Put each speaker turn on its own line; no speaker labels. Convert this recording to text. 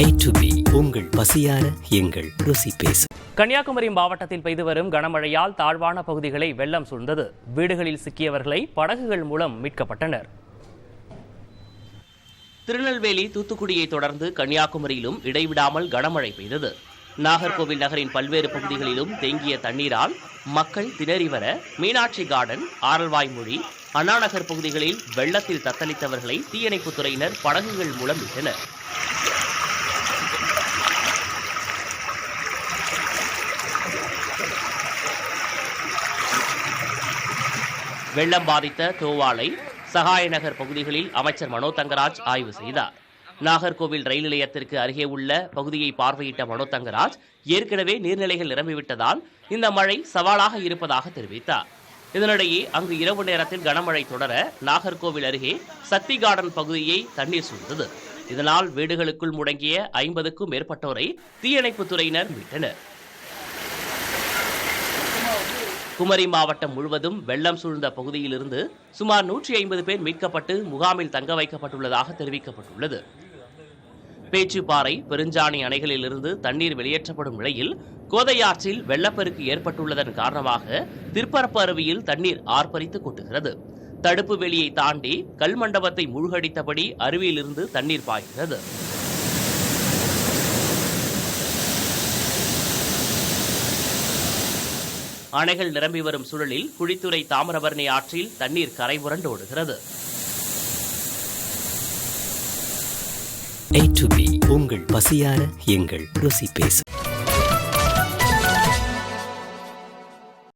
A to B உங்கள் பசியார எங்கள் ருசி பேசு.
கன்னியாகுமரி மாவட்டத்தில் பெய்து வரும் கனமழையால் தாழ்வான பகுதிகளை வெள்ளம் சூழ்ந்தது. வீடுகளில் சிக்கியவர்களை படகுகள் மூலம் மீட்கப்பட்டனர். திருநெல்வேலி, தூத்துக்குடியை தொடர்ந்து கன்னியாகுமரியிலும் இடைவிடாமல் கனமழை பெய்தது. நாகர்கோவில் நகரின் பல்வேறு பகுதிகளிலும் தேங்கிய தண்ணீரால் மக்கள் திணறி வர மீனாட்சி கார்டன், ஆரல்வாய்மொழி, அண்ணாநகர் பகுதிகளில் வெள்ளத்தில் தத்தளித்தவர்களை தீயணைப்புத் துறையினர் படகுகள் மூலம் மீட்டனர். வெள்ளம் பாதித்த தோவாளை, சகாயநகர் பகுதிகளில் அமைச்சர் மனோ தங்கராஜ் ஆய்வு செய்தார். நாகர்கோவில் ரயில் நிலையத்திற்கு அருகே உள்ள பகுதியை பார்வையிட்ட மனோ தங்கராஜ் ஏற்கனவே நீர்நிலைகள் நிரம்பிவிட்டதால் இந்த மழை சவாலாக இருப்பதாக தெரிவித்தார். இதனிடையே அங்கு இரவு நேரத்தில் கனமழை தொடர நாகர்கோவில் அருகே சக்தி கார்டன் பகுதியை தண்ணீர் சூழ்ந்தது. இதனால் வீடுகளுக்குள் முடங்கிய 50க்கும் மேற்பட்டோரை தீயணைப்புத் துறையினர் மீட்டனர். குமரி மாவட்டம் முழுவதும் வெள்ளம் சூழ்ந்த பகுதியிலிருந்து சுமார் 150 பேர் மீட்கப்பட்டு முகாமில் தங்க வைக்கப்பட்டுள்ளதாக தெரிவிக்கப்பட்டுள்ளது. பேச்சுப்பாறை, பெருஞ்சாணி அணைகளிலிருந்து தண்ணீர் வெளியேற்றப்படும் நிலையில் கோதையாற்றில் வெள்ளப்பெருக்கு ஏற்பட்டுள்ளதன் காரணமாக திருப்பரப்பு அருவியில் தண்ணீர் ஆர்ப்பரித்து கொட்டுகிறது. தடுப்பு வேலியை தாண்டி கல் மண்டபத்தை மூழ்கடித்தபடி அருவியிலிருந்து தண்ணீர் பாய்கிறது. அணைகள் நிரம்பி வரும் சூழலில் குழித்துறை தாமிரபரணி ஆற்றில் தண்ணீர் கரை புரண்டு ஓடுகிறது.
A to B உங்கள் பசியார எங்கள் ருசி பேசு.